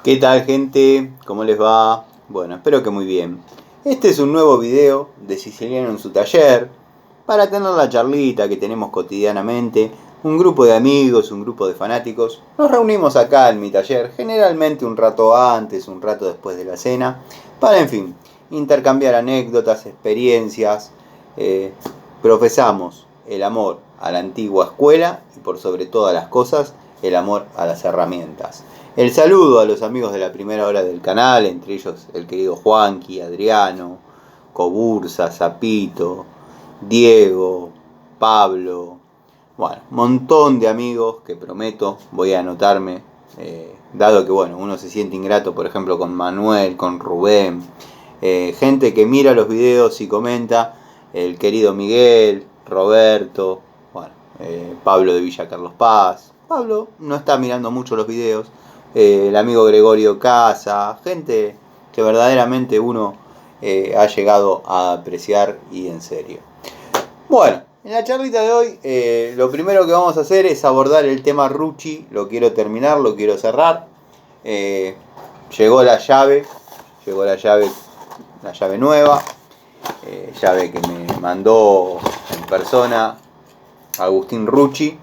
¿Qué tal, gente? ¿Cómo les va? Bueno, espero que muy bien. Este es un nuevo video de Siciliano en su taller para tener la charlita que tenemos cotidianamente. Un grupo de amigos, un grupo de fanáticos. Nos reunimos acá en mi taller, generalmente un rato antes, un rato después de la cena, para, en fin, intercambiar anécdotas, experiencias. Profesamos el amor a la antigua escuela y, por sobre todas las cosas, el amor a las herramientas. El saludo a los amigos de la primera hora del canal, entre ellos el querido Juanqui, Adriano, Cobursa, Zapito, Diego, Pablo, bueno, montón de amigos que prometo voy a anotarme, dado que bueno, uno se siente ingrato, por ejemplo, con Manuel, con Rubén, gente que mira los videos y comenta, el querido Miguel, Roberto, bueno, Pablo de Villa Carlos Paz. Pablo no está mirando mucho los videos, el amigo Gregorio Casa, gente que verdaderamente uno ha llegado a apreciar y en serio. Bueno, en la charlita de hoy lo primero que vamos a hacer es abordar el tema Rucci, lo quiero terminar, lo quiero cerrar. Llegó la llave nueva, llave que me mandó en persona Agustín Rucci,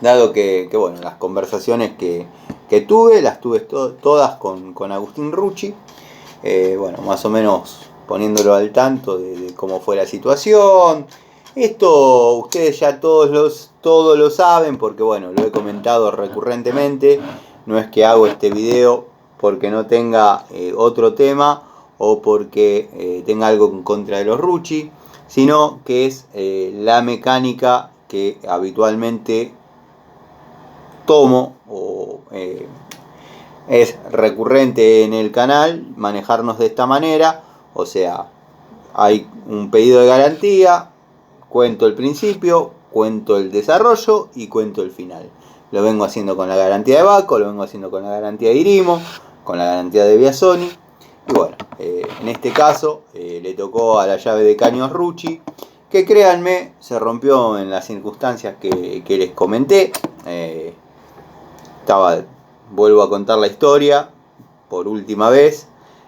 dado que bueno, las conversaciones que tuve, las tuve todas con Agustín Rucci, bueno, más o menos poniéndolo al tanto de cómo fue la situación. Esto ustedes ya todos lo saben porque bueno, lo he comentado recurrentemente. No es que hago este video porque no tenga otro tema o porque tenga algo en contra de los Rucci, sino que es la mecánica que habitualmente tomo o es recurrente en el canal manejarnos de esta manera. O sea, hay un pedido de garantía, cuento el principio, cuento el desarrollo y cuento el final. Lo vengo haciendo con la garantía de Baco, lo vengo haciendo con la garantía de Irimo, con la garantía de Biasoni. Y bueno, en este caso le tocó a la llave de caños Rucci, que créanme, se rompió en las circunstancias que les comenté. Vuelvo a contar la historia por última vez.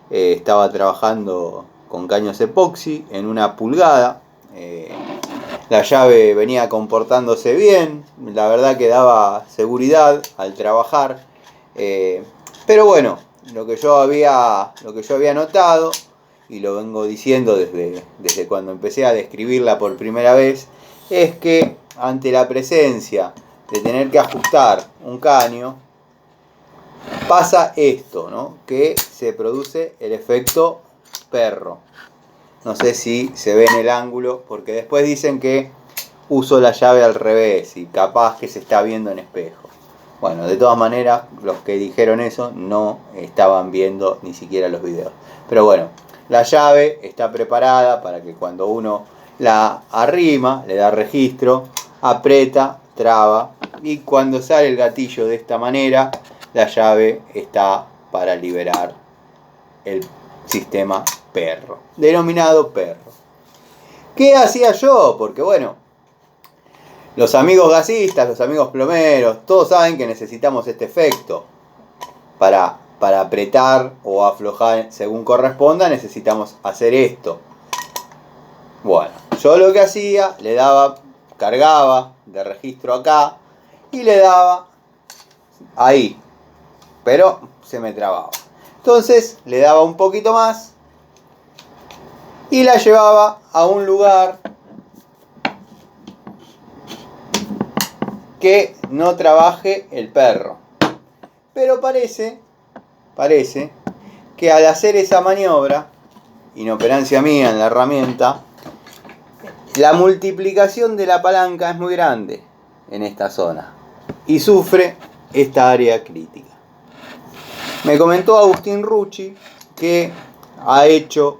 Estaba trabajando con caños epoxi en una pulgada. La llave venía comportándose bien, la verdad que daba seguridad al trabajar. Pero bueno, lo que yo había notado, y lo vengo diciendo desde cuando empecé a describirla por primera vez, es que ante la presencia de tener que ajustar un caño, pasa esto, ¿no? Que se produce el efecto perro. No sé si se ve en el ángulo, porque después dicen que uso la llave al revés y capaz que se está viendo en espejo. Bueno, de todas maneras, los que dijeron eso no estaban viendo ni siquiera los videos. Pero bueno, la llave está preparada para que cuando uno la arrima, le da registro, aprieta, traba, y cuando sale el gatillo de esta manera, la llave está para liberar el sistema perro, denominado perro. ¿Qué hacía yo? Porque bueno, los amigos gasistas, los amigos plomeros, todos saben que necesitamos este efecto. Para apretar o aflojar según corresponda, necesitamos hacer esto. Bueno, yo lo que hacía, le daba, cargaba de registro acá y le daba ahí, pero se me trababa. Entonces le daba un poquito más y la llevaba a un lugar que no trabaje el perro. Pero parece que al hacer esa maniobra, inoperancia mía en la herramienta, la multiplicación de la palanca es muy grande en esta zona y sufre esta área crítica. Me comentó Agustín Rucci que ha hecho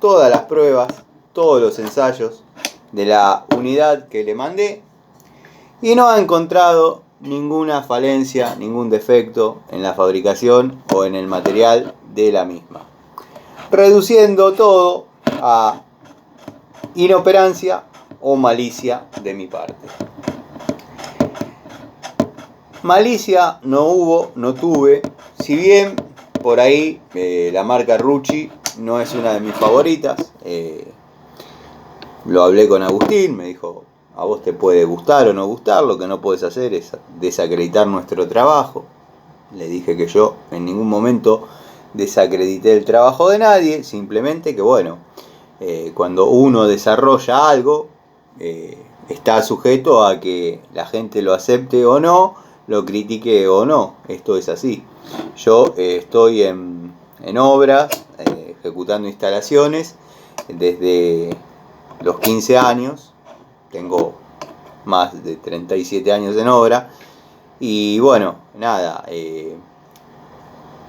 todas las pruebas, todos los ensayos de la unidad que le mandé y no ha encontrado ninguna falencia, ningún defecto en la fabricación o en el material de la misma, reduciendo todo a inoperancia o malicia de mi parte. Malicia no hubo, no tuve, si bien por ahí la marca Rucci no es una de mis favoritas, lo hablé con Agustín, me dijo, a vos te puede gustar o no gustar, lo que no podés hacer es desacreditar nuestro trabajo. Le dije que yo en ningún momento desacredité el trabajo de nadie, simplemente que bueno, cuando uno desarrolla algo, está sujeto a que la gente lo acepte o no, lo critique o no, esto es así. Yo estoy en obras, ejecutando instalaciones desde los 15 años, tengo más de 37 años en obra, y bueno, nada,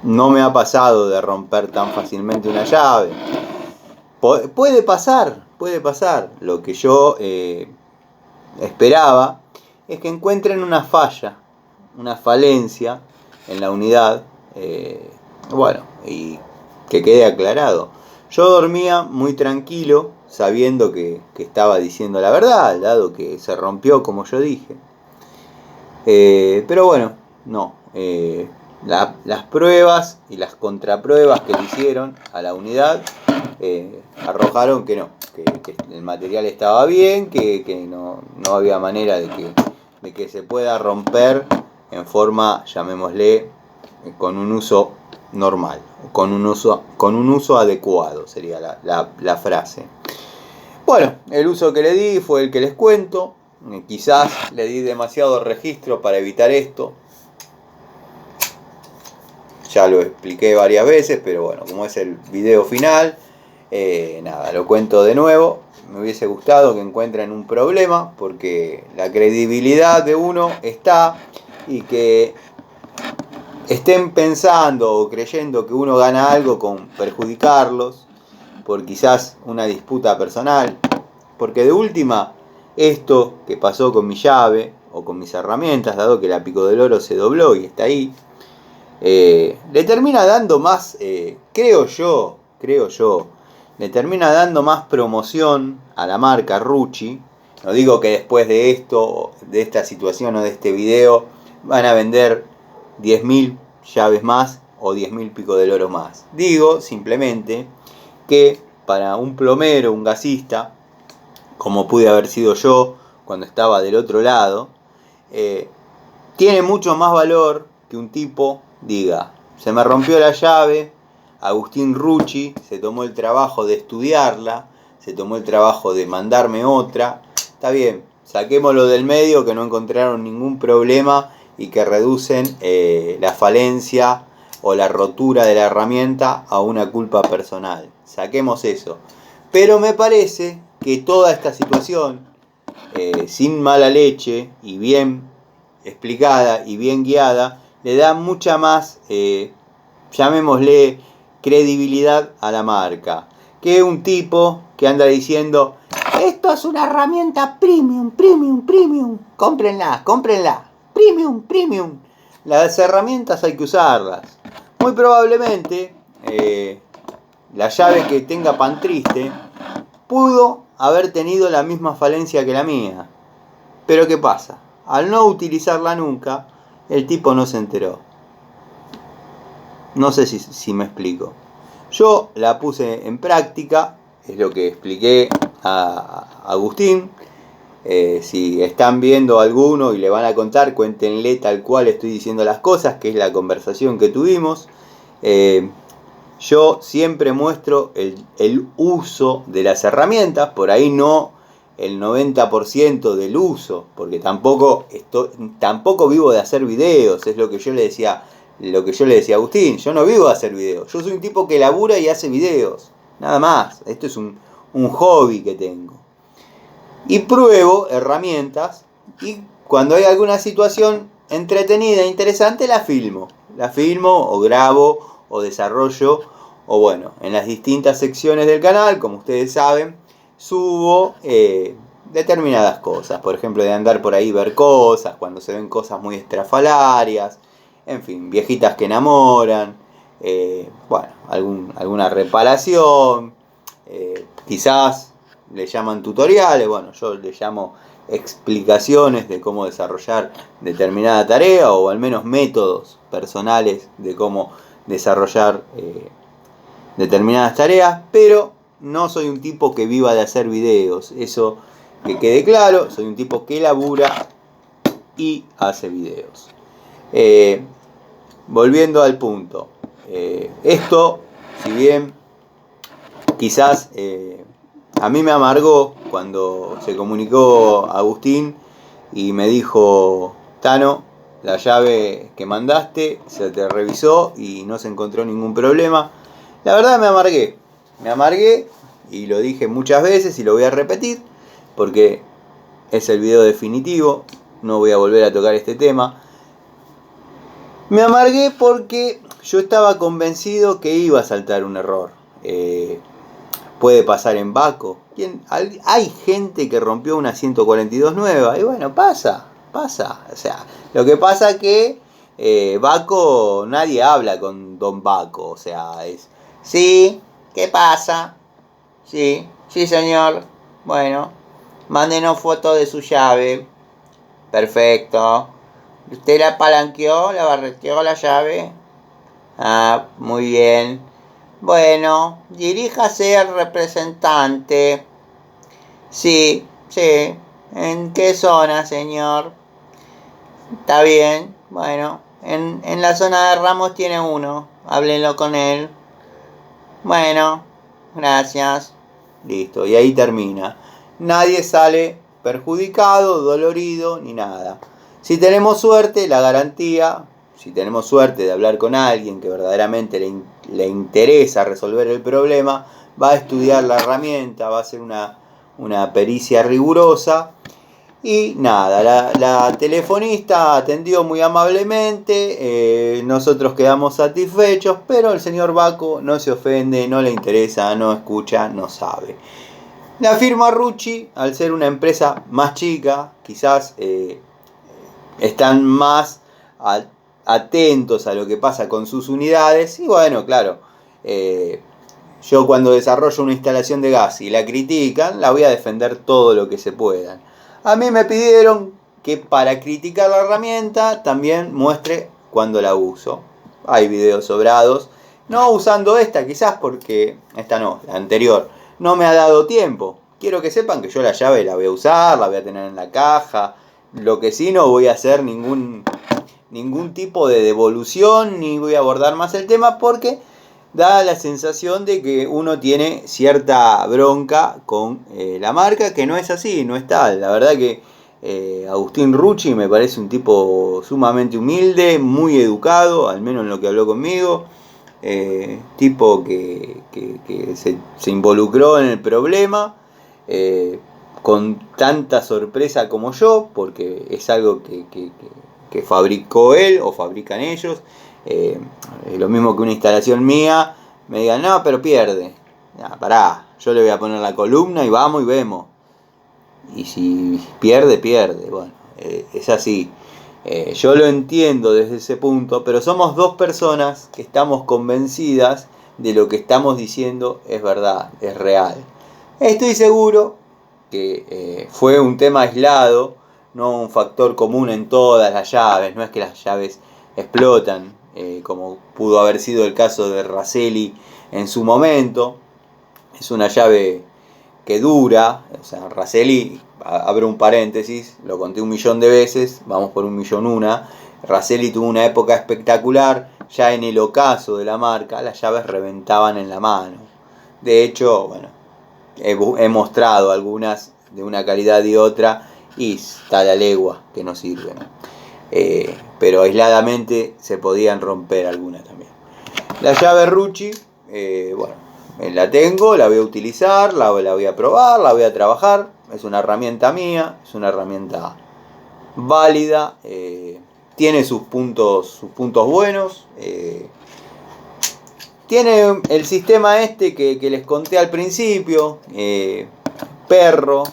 no me ha pasado de romper tan fácilmente una llave. Puede pasar. Lo que yo esperaba es que encuentren una falla, una falencia en la unidad, bueno, y que quede aclarado. Yo dormía muy tranquilo, sabiendo que estaba diciendo la verdad, dado que se rompió como yo dije. Pero bueno, no. Las pruebas y las contrapruebas que le hicieron a la unidad arrojaron que no, que el material estaba bien, que no había manera de que se pueda romper en forma, llamémosle, con un uso normal, con un uso adecuado, sería la frase. Bueno, el uso que le di fue el que les cuento. Quizás le di demasiado registro para evitar esto. Ya lo expliqué varias veces, pero bueno, como es el video final, nada, lo cuento de nuevo. Me hubiese gustado que encuentren un problema, porque la credibilidad de uno está, y que estén pensando o creyendo que uno gana algo con perjudicarlos por quizás una disputa personal, porque de última, esto que pasó con mi llave o con mis herramientas, dado que la Pico del Oro se dobló y está ahí, le termina dando más, creo yo, le termina dando más promoción a la marca Rucci. No digo que después de esto, de esta situación o de este video, van a vender 10.000 llaves más o 10.000 Pico del Oro más. Digo simplemente que para un plomero, un gasista, como pude haber sido yo cuando estaba del otro lado, tiene mucho más valor que un tipo diga, se me rompió la llave, Agustín Rucci se tomó el trabajo de estudiarla, se tomó el trabajo de mandarme otra, está bien, saquémoslo del medio, que no encontraron ningún problema y que reducen la falencia o la rotura de la herramienta a una culpa personal. Saquemos eso. Pero me parece que toda esta situación, sin mala leche y bien explicada y bien guiada, le da mucha más, llamémosle, credibilidad a la marca, que un tipo que anda diciendo, esto es una herramienta premium, cómprenla, premium. Las herramientas hay que usarlas. Muy probablemente la llave que tenga Pan Triste pudo haber tenido la misma falencia que la mía. Pero ¿qué pasa? Al no utilizarla nunca, el tipo no se enteró. No sé si me explico. Yo la puse en práctica, es lo que expliqué a Agustín. Si están viendo alguno y le van a contar, cuéntenle tal cual estoy diciendo las cosas, que es la conversación que tuvimos. Yo siempre muestro el uso de las herramientas, por ahí no el 90% del uso, porque tampoco vivo de hacer videos, es lo que yo le decía a Agustín. Yo no vivo de hacer videos, yo soy un tipo que labura y hace videos, nada más. Esto es un hobby que tengo. Y pruebo herramientas, y cuando hay alguna situación entretenida e interesante la filmo o grabo o desarrollo, o bueno, en las distintas secciones del canal, como ustedes saben, subo determinadas cosas, por ejemplo, de andar por ahí, ver cosas, cuando se ven cosas muy estrafalarias, en fin, viejitas que enamoran, bueno, alguna reparación, quizás le llaman tutoriales, bueno, yo le llamo explicaciones de cómo desarrollar determinada tarea o al menos métodos personales de cómo desarrollar determinadas tareas, pero no soy un tipo que viva de hacer videos, eso que quede claro, soy un tipo que labura y hace videos. Volviendo al punto, esto, si bien quizás a mí me amargó cuando se comunicó Agustín y me dijo: Tano, la llave que mandaste se te revisó y no se encontró ningún problema. La verdad me amargué y lo dije muchas veces y lo voy a repetir porque es el video definitivo, no voy a volver a tocar este tema. Me amargué porque yo estaba convencido que iba a saltar un error. Puede pasar en Baco. Hay gente que rompió una 142 nueva y bueno, pasa. O sea, lo que pasa es que Baco, nadie habla con Don Baco. O sea, es: sí, ¿qué pasa? Sí, sí señor. Bueno, mándenos foto de su llave. Perfecto. ¿Usted la palanqueó, la barreteó la llave? Ah, muy bien. Bueno, diríjase al representante. Sí, sí. ¿En qué zona, señor? Está bien. Bueno, en la zona de Ramos tiene uno. Háblenlo con él. Bueno, gracias. Listo, y ahí termina. Nadie sale perjudicado, dolorido, ni nada. Si tenemos suerte, la garantía, si tenemos suerte de hablar con alguien que verdaderamente le interesa resolver el problema, va a estudiar la herramienta, va a hacer una pericia rigurosa. Y nada, la telefonista atendió muy amablemente, nosotros quedamos satisfechos, pero el señor Baco no se ofende, no le interesa, no escucha, no sabe. La firma Rucci, al ser una empresa más chica, quizás están más atentos a lo que pasa con sus unidades. Y bueno, claro, yo cuando desarrollo una instalación de gas y la critican, la voy a defender todo lo que se pueda. A mí me pidieron que para criticar la herramienta también muestre cuando la uso. Hay videos sobrados. No usando esta, quizás porque esta no, la anterior, no me ha dado tiempo. Quiero que sepan que yo la llave la voy a usar, la voy a tener en la caja. Lo que sí, no voy a hacer ningún tipo de devolución, ni voy a abordar más el tema porque da la sensación de que uno tiene cierta bronca con la marca, que no es así, no es tal. La verdad que Agustín Rucci me parece un tipo sumamente humilde, muy educado, al menos en lo que habló conmigo. Tipo que se involucró en el problema con tanta sorpresa como yo, porque es algo que fabricó él o fabrican ellos. Lo mismo que una instalación mía me digan: no, pero pierde. Nah, pará, yo le voy a poner la columna y vamos y vemos. Y si pierde, pierde. Bueno, es así. Yo lo entiendo desde ese punto, pero somos dos personas que estamos convencidas de lo que estamos diciendo es verdad, es real. Estoy seguro que fue un tema aislado, no un factor común en todas las llaves. No es que las llaves explotan, como pudo haber sido el caso de Raselli en su momento. Es una llave que dura. O sea, Raselli, abro un paréntesis, lo conté 1.000.000 de veces, vamos por 1.000.001. Raselli tuvo una época espectacular, ya en el ocaso de la marca, las llaves reventaban en la mano. De hecho, bueno, he mostrado algunas de una calidad y otra, y está la legua que no sirven. Pero aisladamente se podían romper algunas también. La llave Rucci, bueno, la tengo, la voy a utilizar, la voy a probar, la voy a trabajar. Es una herramienta mía, es una herramienta válida, tiene sus puntos buenos. Tiene el sistema este que les conté al principio, perro,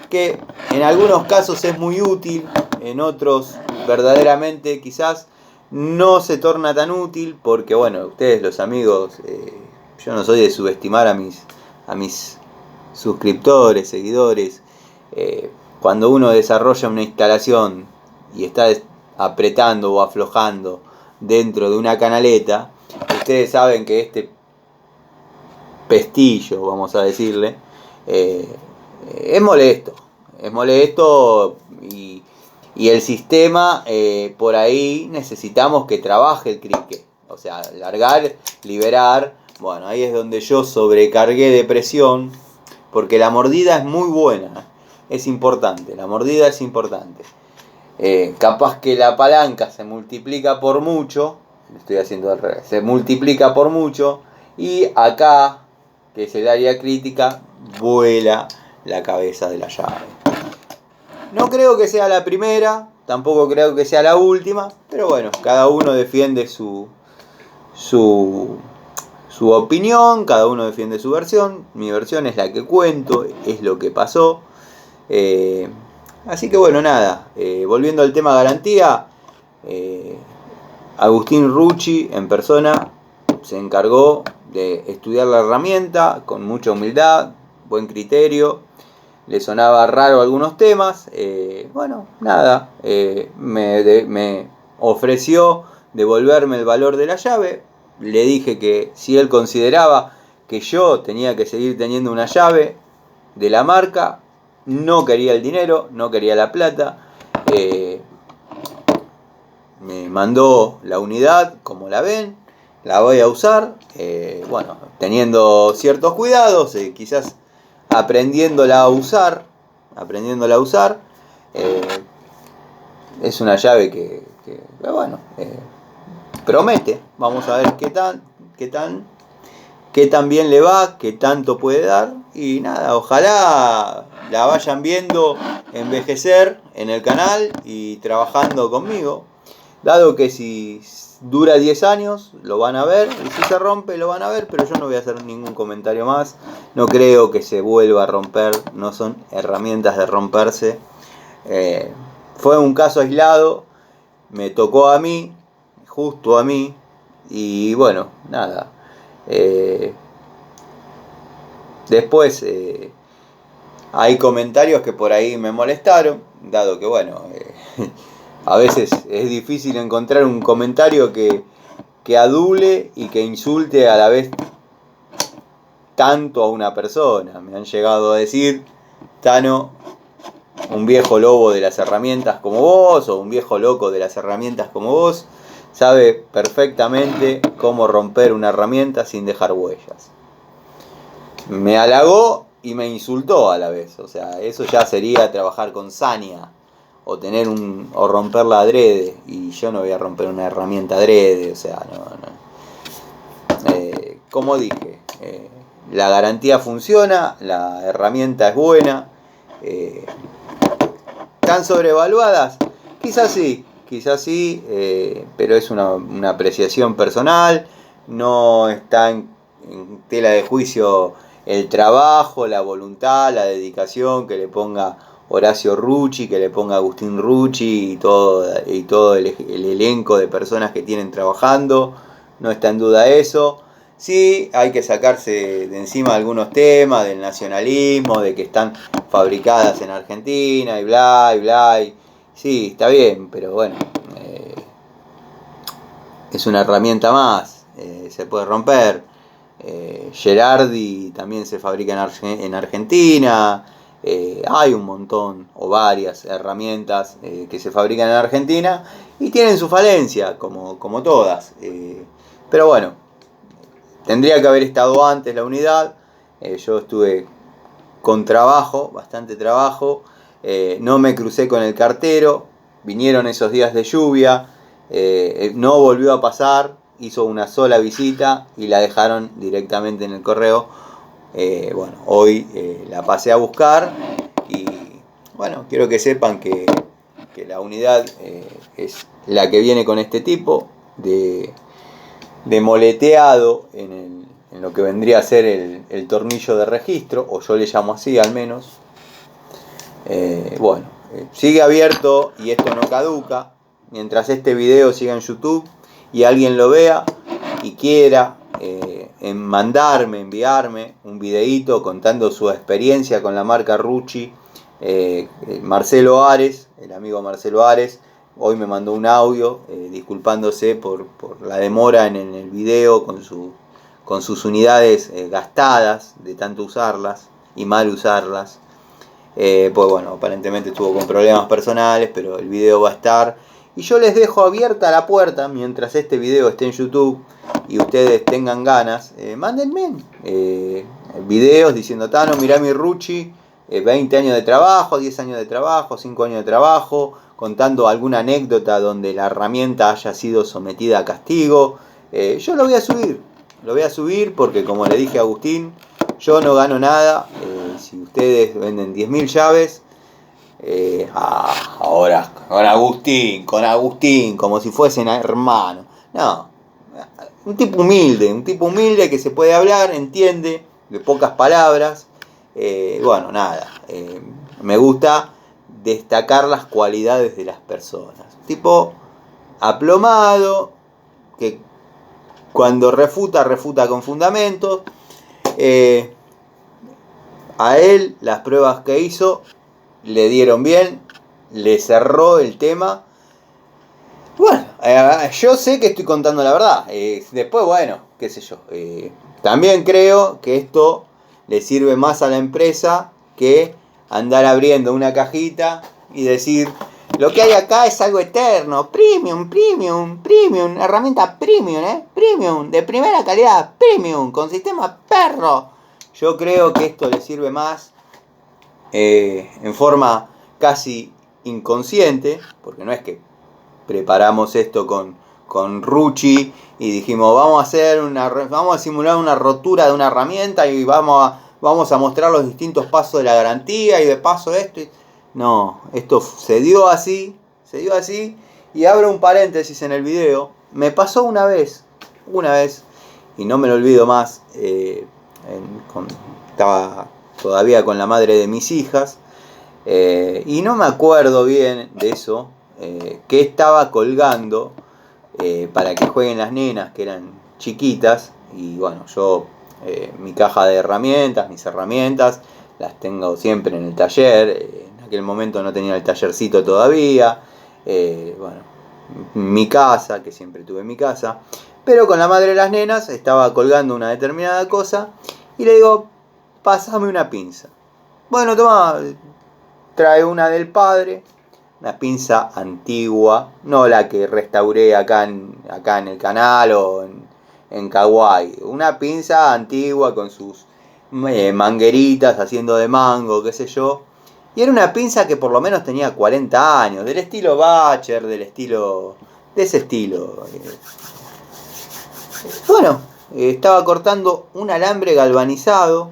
que en algunos casos es muy útil, en otros verdaderamente quizás no se torna tan útil, porque bueno, ustedes los amigos, yo no soy de subestimar a mis suscriptores, seguidores. cuando uno desarrolla una instalación y está apretando o aflojando dentro de una canaleta, ustedes saben que este pestillo, vamos a decirle, es molesto y el sistema, por ahí necesitamos que trabaje el crique, o sea, largar, liberar. Bueno, ahí es donde yo sobrecargué de presión, porque la mordida es muy buena, es importante, la mordida es importante. Capaz que la palanca se multiplica por mucho, estoy haciendo al revés, se multiplica por mucho, y acá, que es el área crítica, vuela la cabeza de la llave. No creo que sea la primera, tampoco creo que sea la última, pero bueno, cada uno defiende su opinión, cada uno defiende su versión. Mi versión es la que cuento, es lo que pasó. Así que bueno, nada, volviendo al tema garantía, Agustín Rucci en persona se encargó de estudiar la herramienta con mucha humildad, buen criterio. Le sonaba raro algunos temas, bueno, nada, me ofreció devolverme el valor de la llave. Le dije que si él consideraba que yo tenía que seguir teniendo una llave de la marca, no quería el dinero, no quería la plata. Me mandó la unidad, como la ven, la voy a usar, bueno, teniendo ciertos cuidados, quizás aprendiéndola a usar. Es una llave que bueno, promete. Vamos a ver qué tan bien le va, qué tanto puede dar. Y nada, ojalá la vayan viendo envejecer en el canal y trabajando conmigo. Dado que si dura 10 años, lo van a ver, y si se rompe, lo van a ver, pero yo no voy a hacer ningún comentario más. No creo que se vuelva a romper, no son herramientas de romperse. Fue un caso aislado, me tocó a mí, justo a mí, y bueno, nada. Después hay comentarios que por ahí me molestaron, dado que bueno, a veces es difícil encontrar un comentario que adule y que insulte a la vez tanto a una persona. Me han llegado a decir: Tano, un viejo lobo de las herramientas como vos, o un viejo loco de las herramientas como vos, sabe perfectamente cómo romper una herramienta sin dejar huellas. Me halagó y me insultó a la vez. O sea, eso ya sería trabajar con saña, o romperla adrede, y yo no voy a romper una herramienta adrede. O sea, no. Como dije, la garantía funciona, la herramienta es buena. ¿Están sobrevaluadas? Quizás sí, pero es una apreciación personal. No está en tela de juicio el trabajo, la voluntad, la dedicación que le ponga Horacio Rucci, que le ponga Agustín Rucci y todo el elenco de personas que tienen trabajando. No está en duda eso. Sí, hay que sacarse de encima algunos temas del nacionalismo, de que están fabricadas en Argentina y bla, y bla. Sí, está bien, pero bueno, es una herramienta más, se puede romper. Gerardi también se fabrica en Argentina. Hay un montón o varias herramientas que se fabrican en Argentina y tienen su falencia, como todas. Pero bueno, tendría que haber estado antes la unidad. Yo estuve con trabajo, bastante trabajo. No me crucé con el cartero. Vinieron esos días de lluvia. No volvió a pasar. Hizo una sola visita y la dejaron directamente en el correo. Bueno, hoy la pasé a buscar. Y bueno, quiero que sepan que la unidad es la que viene con este tipo de moleteado en lo que vendría a ser el tornillo de registro, o yo le llamo así al menos. Bueno, sigue abierto y esto no caduca. Mientras este video siga en YouTube y alguien lo vea y quiera enviarme un videíto contando su experiencia con la marca Rucci Marcelo Ares, el amigo Marcelo Ares, hoy me mandó un audio disculpándose por la demora en el video con sus unidades gastadas de tanto usarlas y mal usarlas. Pues bueno, aparentemente estuvo con problemas personales, pero el video va a estar. Y yo les dejo abierta la puerta mientras este video esté en YouTube y ustedes tengan ganas. Mándenme videos diciendo, Tano, mirá mi Ruchi, 20 años de trabajo, 10 años de trabajo, 5 años de trabajo, contando alguna anécdota donde la herramienta haya sido sometida a castigo. Yo lo voy a subir porque, como le dije a Agustín, yo no gano nada. Si ustedes venden 10.000 llaves, ahora con Agustín, como si fuesen hermanos. No, un tipo humilde que se puede hablar, entiende, de pocas palabras. Bueno, nada, me gusta destacar las cualidades de las personas. Tipo aplomado, que cuando refuta con fundamentos. A él las pruebas que hizo le dieron bien, le cerró el tema. Bueno, yo sé que estoy contando la verdad. Después, bueno, qué sé yo. También creo que esto le sirve más a la empresa que andar abriendo una cajita y decir, lo que hay acá es algo eterno, premium, herramienta premium, de primera calidad, premium, con sistema perro. Yo creo que esto le sirve más en forma casi inconsciente, porque no es que preparamos esto con Ruchi y dijimos vamos a simular una rotura de una herramienta y vamos a mostrar los distintos pasos de la garantía y de paso esto. No, esto se dio así, y abro un paréntesis en el video. Me pasó una vez, y no me lo olvido más. Estaba todavía con la madre de mis hijas, y no me acuerdo bien de eso, que estaba colgando para que jueguen las nenas, que eran chiquitas. Y bueno, yo mi caja de herramientas, mis herramientas, las tengo siempre en el taller. En aquel momento no tenía el tallercito todavía. Bueno, mi casa, que siempre tuve en mi casa. Pero con la madre de las nenas estaba colgando una determinada cosa y le digo, pásame una pinza. Bueno, toma, trae una del padre, una pinza antigua, no la que restauré acá en el canal o en Kawaii. Una pinza antigua con sus mangueritas haciendo de mango, qué sé yo. Y era una pinza que por lo menos tenía 40 años, del estilo Bacher, de ese estilo. Bueno, estaba cortando un alambre galvanizado,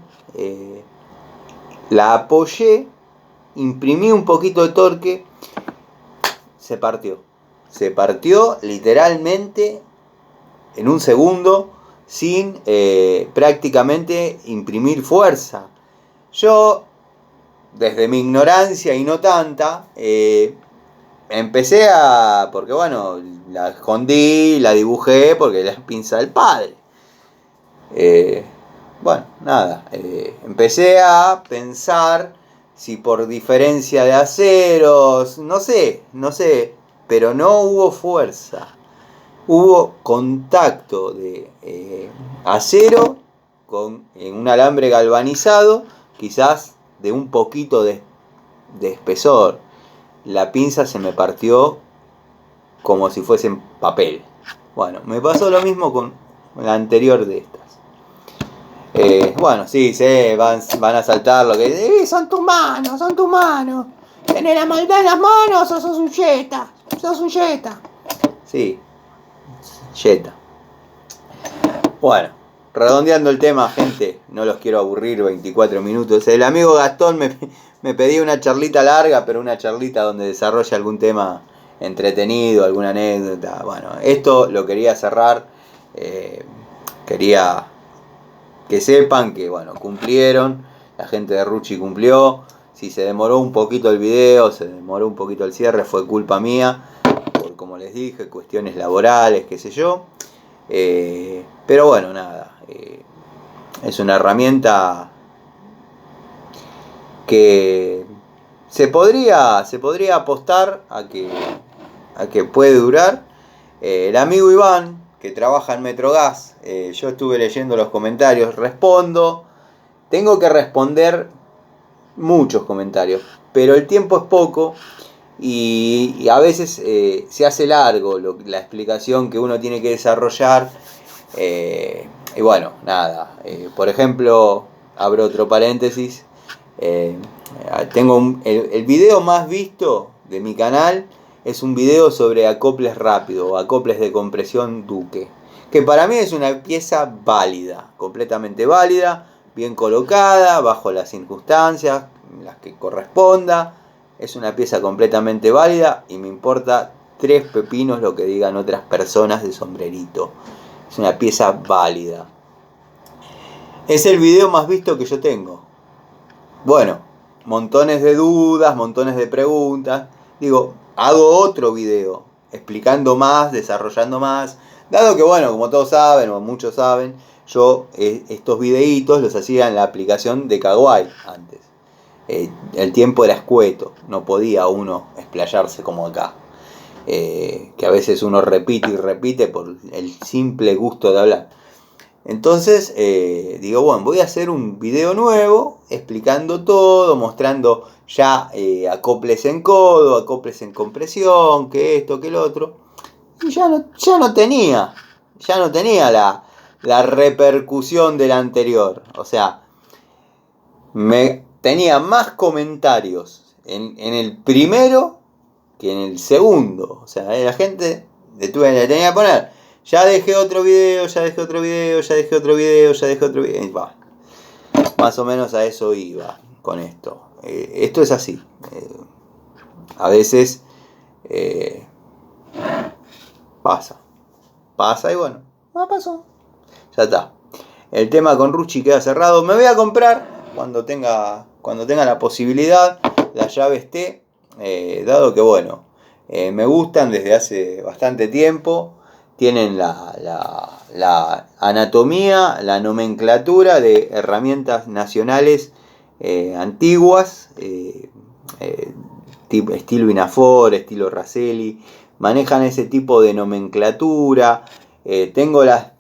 la apoyé, imprimí un poquito de torque, se partió. Se partió literalmente en un segundo, sin prácticamente imprimir fuerza. Yo, desde mi ignorancia y no tanta, empecé porque bueno, la escondí, la dibujé porque era la pinza del padre. Bueno, nada, empecé a pensar si por diferencia de aceros, no sé, pero no hubo fuerza. Hubo contacto de acero con un alambre galvanizado, quizás de un poquito de espesor. La pinza se me partió como si fuese papel. Bueno, me pasó lo mismo con la anterior de estas. Bueno, sí, van a saltar lo que son tus manos. Tenés la maldad en las manos o sos un yeta. Sí, yeta. Bueno, redondeando el tema, gente, no los quiero aburrir 24 minutos. El amigo Gastón me pedía una charlita larga, pero una charlita donde desarrolle algún tema entretenido, alguna anécdota. Bueno, esto lo quería cerrar. Quería que sepan que, bueno, cumplieron. La gente de Ruchi cumplió. Si se demoró un poquito el video, se demoró un poquito el cierre, fue culpa mía. Por, como les dije, cuestiones laborales, qué sé yo. Pero bueno, nada. Es una herramienta que se podría apostar a que puede durar. El amigo Iván, que trabaja en Metrogas, yo estuve leyendo los comentarios, tengo que responder muchos comentarios, pero el tiempo es poco y a veces se hace largo la explicación que uno tiene que desarrollar. Y bueno, nada, por ejemplo, abro otro paréntesis, tengo el video más visto de mi canal es un video sobre acoples rápidos o acoples de compresión Duque, que para mí es una pieza válida, completamente válida, bien colocada, bajo las circunstancias, las que corresponda. Es una pieza completamente válida y me importa 3 pepinos lo que digan otras personas de sombrerito. Es una pieza válida. Es el video más visto que yo tengo. Bueno, montones de dudas, montones de preguntas. Digo, hago otro video explicando más, desarrollando más. Dado que, bueno, como todos saben, o muchos saben, yo estos videitos los hacía en la aplicación de Kawaii antes. El tiempo era escueto, no podía uno explayarse como acá. Que a veces uno repite y repite por el simple gusto de hablar. Entonces digo, bueno, voy a hacer un video nuevo explicando todo, mostrando ya acoples en codo, acoples en compresión, que esto, que el otro. Y ya no tenía la repercusión del anterior. O sea, tenía más comentarios en el primero que en el segundo. O sea, la gente le tenía que poner, ya dejé otro video, ya dejé otro video, ya dejé otro video, ya dejé otro video. Y va. Más o menos a eso iba con esto. Esto es así. A veces pasa y bueno, pasó. Ya está. El tema con Ruchi queda cerrado. Me voy a comprar cuando tenga la posibilidad las llaves T, dado que bueno, me gustan desde hace bastante tiempo. Tienen la anatomía, la nomenclatura de herramientas nacionales antiguas, estilo Inafor, estilo Raselli. Manejan ese tipo de nomenclatura. Tengo las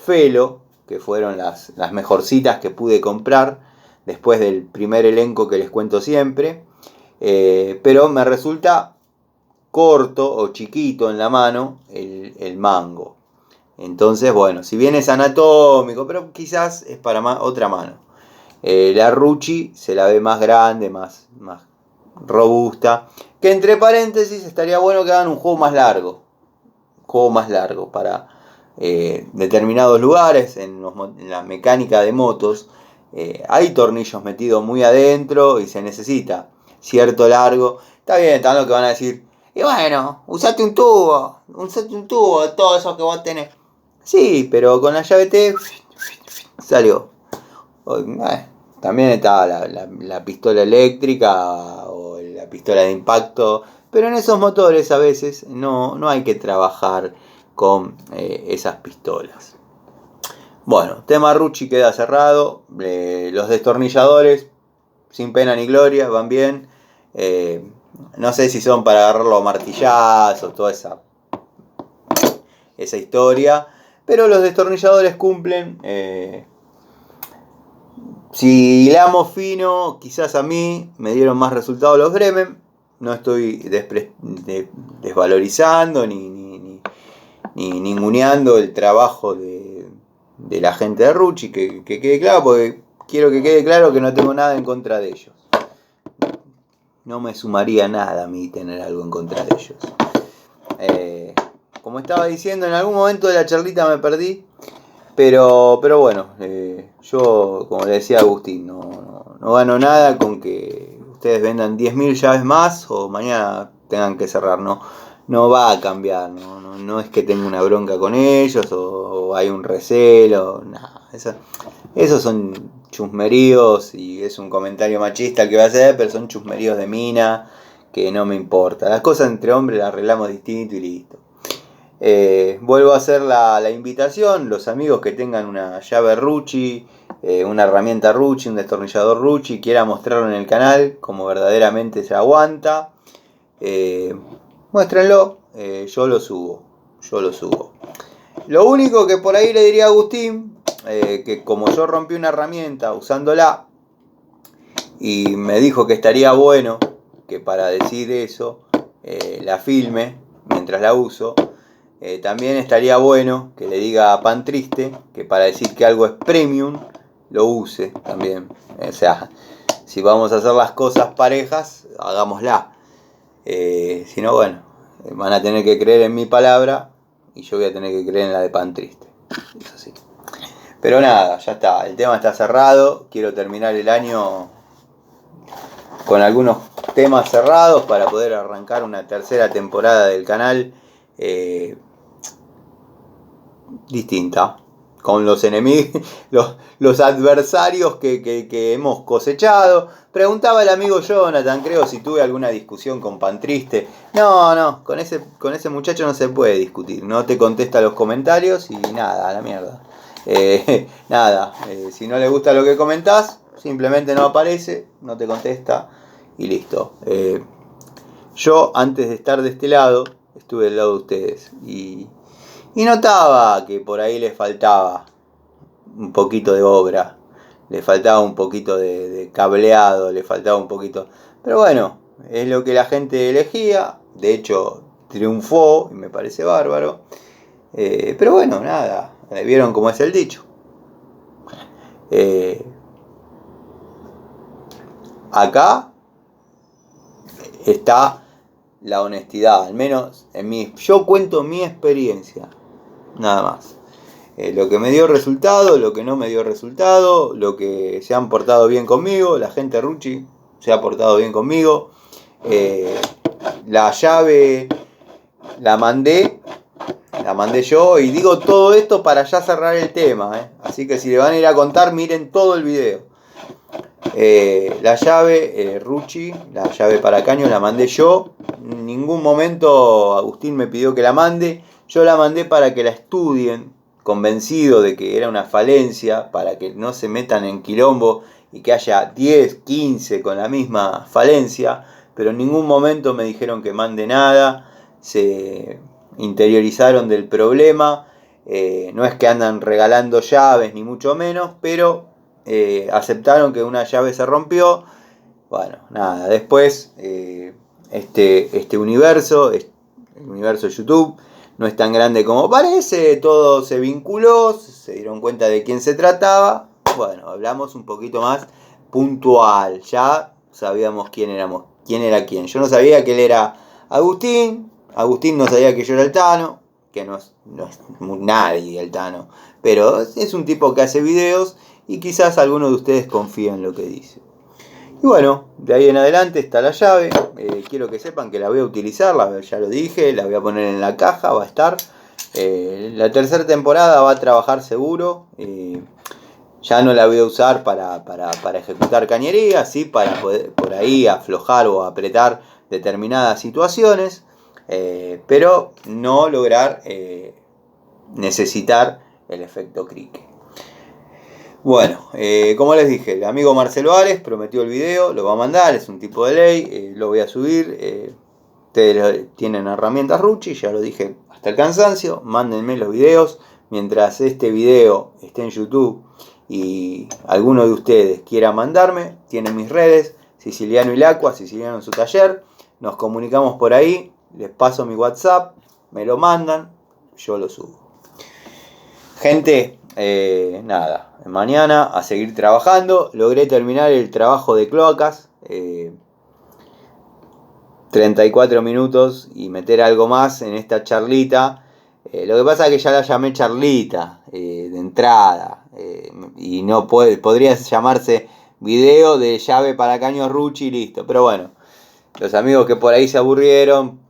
Felo, que fueron las mejorcitas que pude comprar después del primer elenco que les cuento siempre, pero me resulta corto o chiquito en la mano el mango. Entonces, bueno, si bien es anatómico, pero quizás es para otra mano. La Ruchi se la ve más grande, más robusta, que entre paréntesis estaría bueno que hagan un juego más largo para determinados lugares. En la mecánica de motos hay tornillos metidos muy adentro y se necesita cierto largo. Está bien, está lo que van a decir, y bueno, usate un tubo de todo eso que vos tenés. Sí, pero con la llave T salió. También está la pistola eléctrica o la pistola de impacto, pero en esos motores a veces no hay que trabajar con esas pistolas. Bueno, tema Ruchi queda cerrado. Los destornilladores, sin pena ni gloria, van bien. No sé si son para agarrarlo a martillazos, toda esa historia, pero los destornilladores cumplen. Si hilamos fino, quizás a mí me dieron más resultados los Bremen. No estoy desvalorizando ni ninguneando el trabajo de la gente de Ruchi, que quede claro, porque quiero que quede claro que no tengo nada en contra de ellos. No me sumaría nada a mí tener algo en contra de ellos. Como estaba diciendo, en algún momento de la charlita me perdí, pero bueno, yo, como le decía a Agustín, no gano nada con que ustedes vendan 10.000 llaves más o mañana tengan que cerrar. No va a cambiar, no es que tenga una bronca con ellos o hay un recelo, nada. Esos son chusmeríos, y es un comentario machista el que voy a hacer, pero son chusmeríos de mina que no me importa. Las cosas entre hombres las arreglamos distinto y listo. Vuelvo a hacer la invitación, los amigos que tengan una llave Ruchi, una herramienta Rucci, un destornillador Rucci, quiera mostrarlo en el canal como verdaderamente se aguanta, muéstrenlo, yo lo subo. Lo único que por ahí le diría a Agustín, que como yo rompí una herramienta usándola y me dijo que estaría bueno que para decir eso la filme mientras la uso, también estaría bueno que le diga a Pan Triste que para decir que algo es premium lo use también. O sea, si vamos a hacer las cosas parejas, hagámosla. Si no, bueno, van a tener que creer en mi palabra y yo voy a tener que creer en la de Pan Triste. Es así. Pero nada, ya está. El tema está cerrado. Quiero terminar el año con algunos temas cerrados para poder arrancar una tercera temporada del canal distinta. Con los enemigos, los adversarios que hemos cosechado. Preguntaba el amigo Jonathan, creo, si tuve alguna discusión con Pan Triste. No, con ese muchacho no se puede discutir. No te contesta los comentarios y nada, a la mierda. Si no le gusta lo que comentás, simplemente no aparece, no te contesta y listo. Yo, antes de estar de este lado, estuve del lado de ustedes y notaba que por ahí les faltaba un poquito de obra, le faltaba un poquito de cableado, le faltaba un poquito. Pero bueno, es lo que la gente elegía, de hecho triunfó y me parece bárbaro. Pero bueno, nada, vieron cómo es el dicho. Acá está la honestidad, al menos yo cuento mi experiencia, nada más. Lo que me dio resultado, lo que no me dio resultado, lo que se han portado bien conmigo, la gente Rucci se ha portado bien conmigo. La llave la mandé yo y digo todo esto para ya cerrar el tema. Así que si le van a ir a contar, miren todo el video. La llave Rucci, la llave para caño, la mandé yo. En ningún momento Agustín me pidió que la mande. Yo la mandé para que la estudien, convencido de que era una falencia, para que no se metan en quilombo y que haya 10, 15 con la misma falencia. Pero en ningún momento me dijeron que mande nada. Se interiorizaron del problema. No es que andan regalando llaves, ni mucho menos, pero aceptaron que una llave se rompió. Bueno, nada, después este universo, el universo de YouTube, no es tan grande como parece, todo se vinculó, se dieron cuenta de quién se trataba. Bueno, hablamos un poquito más puntual, ya sabíamos quién era quién. Yo no sabía que él era Agustín no sabía que yo era el Tano, que no es nadie el Tano, pero es un tipo que hace videos y quizás alguno de ustedes confía en lo que dice. Y bueno, de ahí en adelante está la llave. Quiero que sepan que la voy a utilizar, ya lo dije, la voy a poner en la caja, va a estar. La tercera temporada va a trabajar seguro. Ya no la voy a usar para ejecutar cañería, sí, para poder por ahí aflojar o apretar determinadas situaciones, pero no lograr necesitar el efecto crique. Bueno, como les dije, el amigo Marcelo Ares prometió el video, lo va a mandar, es un tipo de ley, lo voy a subir. Ustedes tienen herramientas Rucci, ya lo dije hasta el cansancio, mándenme los videos. Mientras este video esté en YouTube y alguno de ustedes quiera mandarme, tienen mis redes, Siciliano y Lacua, Siciliano en su taller, nos comunicamos por ahí, les paso mi WhatsApp, me lo mandan, yo lo subo. Gente, nada, mañana a seguir trabajando. Logré terminar el trabajo de cloacas, 34 minutos y meter algo más en esta charlita. Lo que pasa es que ya la llamé charlita de entrada, y no podría llamarse video de llave para caño Rucci y listo. Pero bueno, los amigos que por ahí se aburrieron,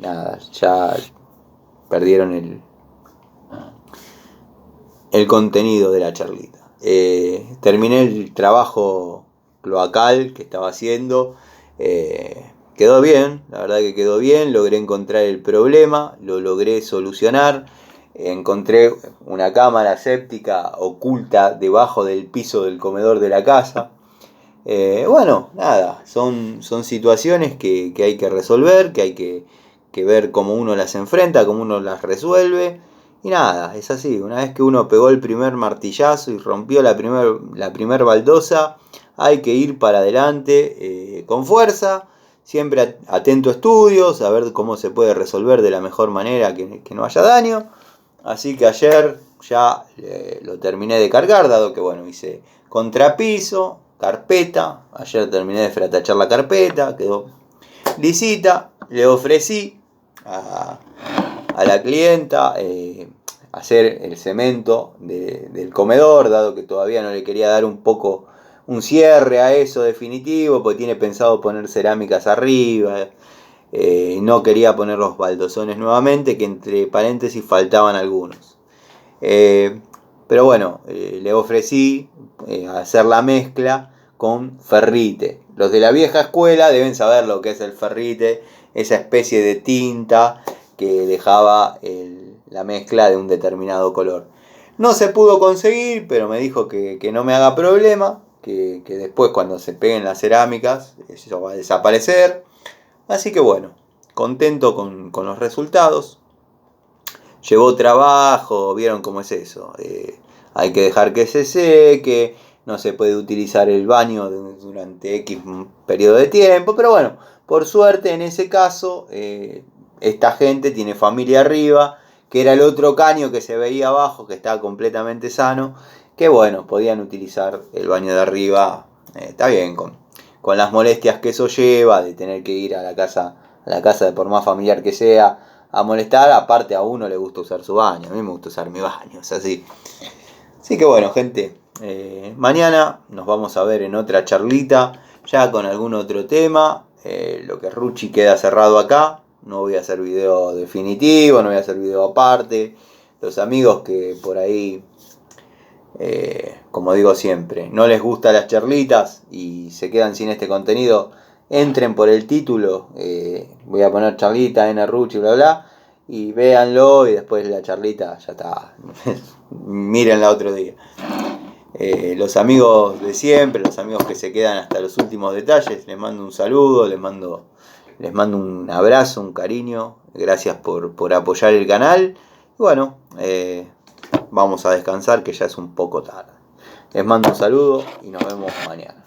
nada, ya perdieron el contenido de la charlita. Terminé el trabajo cloacal que estaba haciendo. Quedó bien, la verdad que quedó bien. Logré encontrar el problema, lo logré solucionar. encontré una cámara séptica oculta debajo del piso del comedor de la casa. Bueno, nada, son situaciones que hay que resolver, que hay que ver cómo uno las enfrenta, cómo uno las resuelve. Y nada, es así, una vez que uno pegó el primer martillazo y rompió la primer baldosa, hay que ir para adelante con fuerza, siempre atento a estudios, a ver cómo se puede resolver de la mejor manera que no haya daño. Así que ayer ya lo terminé de cargar, dado que bueno, hice contrapiso, carpeta, ayer terminé de fratachar la carpeta, quedó lisita, le ofrecí a la clienta hacer el cemento del comedor, dado que todavía no le quería dar un cierre a eso definitivo, porque tiene pensado poner cerámicas arriba, no quería poner los baldosones nuevamente, que entre paréntesis faltaban algunos. Pero bueno, le ofrecí hacer la mezcla con ferrite. Los de la vieja escuela deben saber lo que es el ferrite, esa especie de tinta que dejaba la mezcla de un determinado color. No se pudo conseguir, pero me dijo que no me haga problema, que después cuando se peguen las cerámicas eso va a desaparecer. Así que bueno, contento con los resultados. Llevó trabajo, vieron cómo es eso. Hay que dejar que se seque, no se puede utilizar el baño durante X periodo de tiempo, pero bueno, por suerte en ese caso esta gente tiene familia arriba, que era el otro caño que se veía abajo, que estaba completamente sano, que bueno, podían utilizar el baño de arriba, está bien, con las molestias que eso lleva, de tener que ir a la casa de por más familiar que sea, a molestar. Aparte a uno le gusta usar su baño, a mí me gusta usar mi baño, es así. Así que bueno, gente, mañana nos vamos a ver en otra charlita, ya con algún otro tema. Lo que es Ruchi queda cerrado acá, no voy a hacer video definitivo, no voy a hacer video aparte. Los amigos que por ahí, como digo siempre, no les gustan las charlitas y se quedan sin este contenido, entren por el título, voy a poner charlita, Ruchi, bla bla, y véanlo y después la charlita ya está, mírenla otro día. Los amigos de siempre, los amigos que se quedan hasta los últimos detalles, les mando un saludo, les mando un abrazo, un cariño, gracias por apoyar el canal. Y bueno, vamos a descansar que ya es un poco tarde. Les mando un saludo y nos vemos mañana.